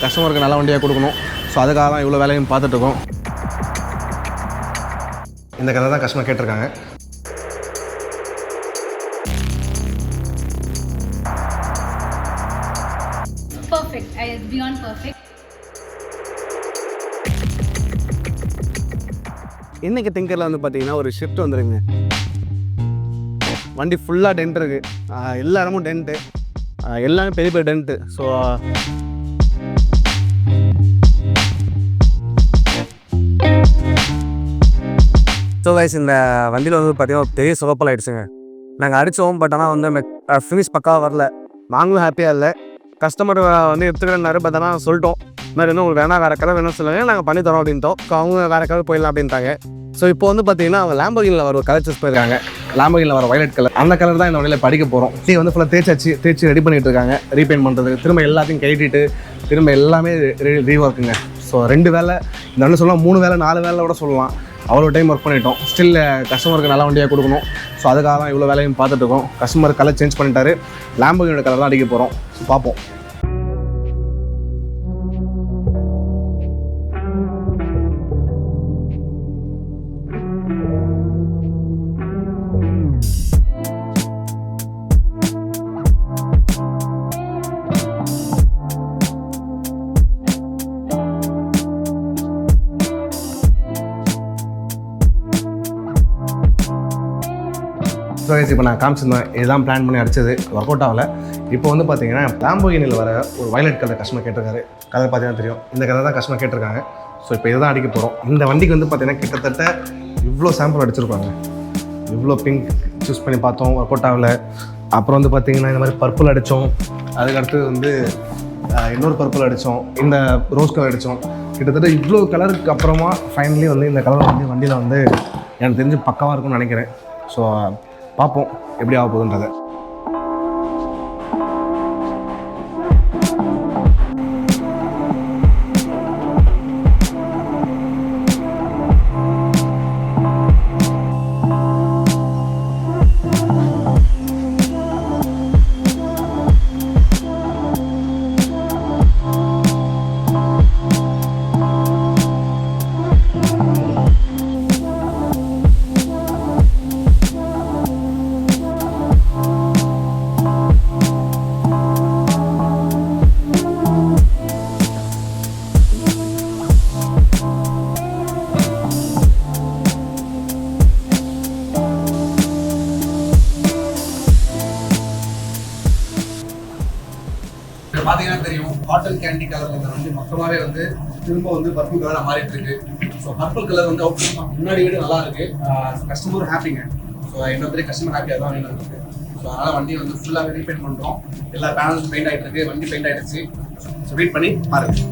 கஸ்டமருக்கு நல்ல வண்டியாக கொடுக்கணும். ஸோ அதுக்காக தான் இவ்வளோ வேலையும் பார்த்துட்ருக்கோம். இந்த கதை தான் கஸ்டமர் கேட்டிருக்காங்க. Perfect. It's beyond perfect. இன்றைக்கி திங்கரில் வந்து பார்த்தீங்கன்னா ஒரு ஷிஃப்ட் வந்துருங்க. வண்டி ஃபுல்லாக டென்ட் இருக்குது. எல்லா இடமும் டென்ட்டு, எல்லாமே பெரிய பெரிய டென்ட்டு. ஸோ கைஸ், இந்த வண்டியில் வந்து பார்த்தீங்கன்னா ஒரு பெரிய சொதப்பல் ஆகிடுச்சுங்க. நாங்கள் அடித்தோம், பட் ஆனால் வந்து ஃபினிஷ் பக்காவாக வரல. நாங்களும் ஹாப்பியாக இல்லை. கஸ்டமர் வந்து எடுத்துக்கிறேன்னாரு, பட் ஆனால் சொல்லிட்டோம் இந்த மாதிரி இன்னும் உங்களுக்கு வேணால் வேறு கலர் வேணும்னு சொல்லுங்கள், நாங்கள் பண்ணி தரோம் அப்படின்ட்டோம். ஸோ அவங்க வேறு கலர் போயிடலாம் அப்படின்ட்டாங்க. ஸோ இப்போ வந்து பார்த்தீங்கன்னா அவங்க லேம்பர்கினியில் வர ஒரு கலர் சூஸ் பண்ணியிருக்காங்க. லேம்பர்கினியில் வர வயலட் கலர், அந்த கலர் தான் இந்த வண்டியில் படிக்க போகிறோம். வந்து ஃபுல்லாக தேய்ச்சி ரெடி பண்ணிகிட்டு இருக்காங்க. ரீபெயிண்ட் பண்ணுறதுக்கு திரும்ப எல்லாத்தையும் கட்டிட்டு திரும்ப எல்லாமே ரீஒர்க்குங்க. ஸோ 2 வேலை, இந்த வண்டி சொல்லலாம் 3 வேலை 4 வேலை கூட சொல்லலாம். அவ்வளோ டைம் ஒர்க் பண்ணிட்டோம். ஸ்டில் கஸ்டமருக்கு நல்ல வண்டியாக கொடுக்கணும். ஸோ அதுக்காக தான் இவ்வளோ வேலையும் பார்த்துட்ருக்கோம். கஸ்டமர் கலர் சேஞ்ச் பண்ணிட்டாரு. லேம்பர்கினியோட கலர் தான் அடிக்க போகிறோம். ஸோ பார்ப்போம். ஸோ இப்போ நான் காமிச்சிருந்தேன், இதுதான் பிளான் பண்ணி அடிச்சது. ஒர்க் அவுட் ஆகலை. இப்போ வந்து பார்த்தீங்கன்னா லேம்பர்கினியில் வர ஒரு வயலட் கலர் கஸ்டமர் கேட்டிருக்காரு. கலர் பார்த்தீங்கன்னா தெரியும். இந்த கலர் தான் கஸ்டமர் கேட்டிருக்காங்க. ஸோ இப்போ இதுதான் அடிக்க போகிறோம். இந்த வண்டிக்கு வந்து பார்த்தீங்கன்னா கிட்டத்தட்ட இவ்வளோ சாம்பிள் அடிச்சிருப்பாங்க. இவ்வளோ பிங்க் சூஸ் பண்ணி பார்த்தோம், ஒர்க் அவுட் ஆகலை. அப்புறம் வந்து பார்த்தீங்கன்னா இந்த மாதிரி பர்பிள் அடித்தோம். அதுக்கடுத்து வந்து இன்னொரு பர்பிள் அடித்தோம். இந்த ரோஸ் கலர் அடித்தோம். கிட்டத்தட்ட இவ்வளோ கலருக்கு அப்புறமா ஃபைனலி வந்து இந்த கலர் வந்து வண்டியில் வந்து எனக்கு தெரிஞ்சு பக்காவாக இருக்கும்னு நினைக்கிறேன். ஸோ பார்ப்போம் எப்படி ஆக போகுதுன்றதை. பார்த்தீங்கன்னா தெரியும், காட்டன் கேண்டி கலர் இந்த வந்து மொத்தமாகவே வந்து திரும்ப வந்து பர்பிள் கலராக மாறிட்டு இருக்கு. ஸோ பர்பிள் கலர் வந்து முன்னாடி விட நல்லா இருக்கு. கஸ்டமரும் ஹாப்பிங்க. ஸோ இன்னொரு கஸ்டமர் ஹாப்பியாக தான் வேணும் இருக்கு. ஸோ அதனால் வண்டியை வந்து ஃபுல்லாகவே ரீபெயிண்ட் பண்ணுறோம். எல்லா பேனல்ஸும் பெயிண்ட் ஆகிட்டு இருக்கு. வண்டி பெயிண்ட் ஆகிடுச்சு. ஸோ வெயிட் பண்ணி பாருங்க.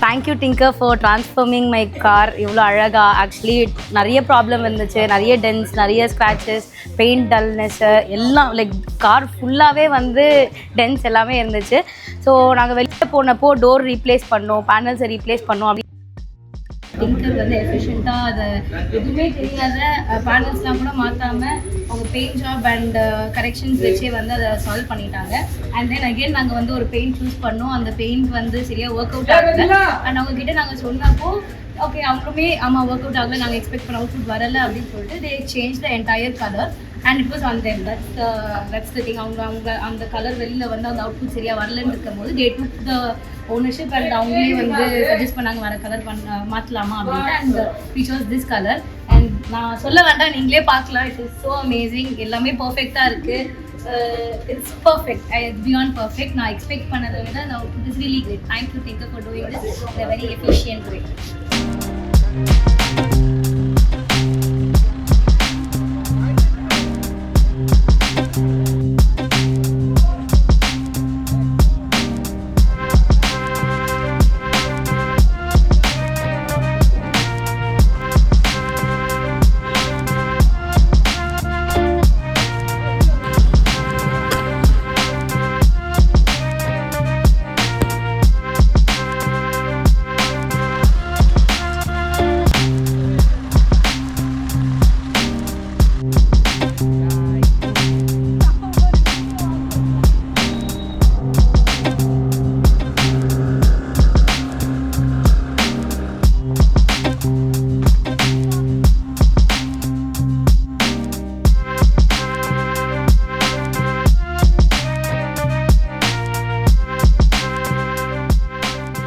Thank you Tinker for transforming my car. இவ்வளோ அழகாக ஆக்சுவலி நிறைய ப்ராப்ளம் இருந்துச்சு, நிறைய டென்ஸ், நிறைய ஸ்க்ராச்சஸ், பெயிண்ட் டல்னஸ்ஸு எல்லாம் லைக் கார் ஃபுல்லாகவே வந்து டென்ஸ் எல்லாமே இருந்துச்சு. ஸோ நாங்கள் வெளியே போனப்போ டோர் ரீப்ளேஸ் பண்ணோம், பேனல்ஸை ரீப்ளேஸ் பண்ணோம். அப்படி டிங்கர் வந்து எஃபிஷியண்ட்டாக அதை எதுவுமே தெரியாத பேனல்ஸ்லாம் கூட மாற்றாமல் அவங்க பெயிண்ட் ஜாப் அண்ட் கரெக்ஷன்ஸ் வச்சே வந்து அதை சால்வ் பண்ணிட்டாங்க. அண்ட் தென் அகெயின் நாங்கள் வந்து ஒரு பெயிண்ட் சூஸ் பண்ணோம். அந்த பெயிண்ட் வந்து சரியாக ஒர்க் அவுட் ஆகல. அண்ட் அவங்கக்கிட்ட நாங்கள் சொன்னப்போ ஓகே அவங்களுமே ஆமாம் ஒர்க் அவுட் ஆகலை, நாங்கள் எக்ஸ்பெக்ட் பண்ண அவுட்புட் வரலை அப்படின்னு சொல்லிட்டு they change the entire colour and it was on them. That's the thing. அவங்க அந்த கலர் வெளியில் வந்து அந்த அவுட்புட் சரியாக வரலன்னு இருக்கும் போது தே டுக் த ஓனர்ஷிப் அண்ட் அவங்களே வந்து சஜஸ்ட் பண்ணாங்க வேறு கலர் மாற்றலாமா அப்படின்ட்டு. And we chose this colour. அண்ட் நான் சொல்ல வேண்டாம், நீங்களே பார்க்கலாம். It is so amazing. எல்லாமே பர்ஃபெக்டாக இருக்குது. It's perfect. It's beyond perfect. நான் எக்ஸ்பெக்ட் பண்ணதை விட it is really great. Thank you Tinker for doing this in a very efficient way.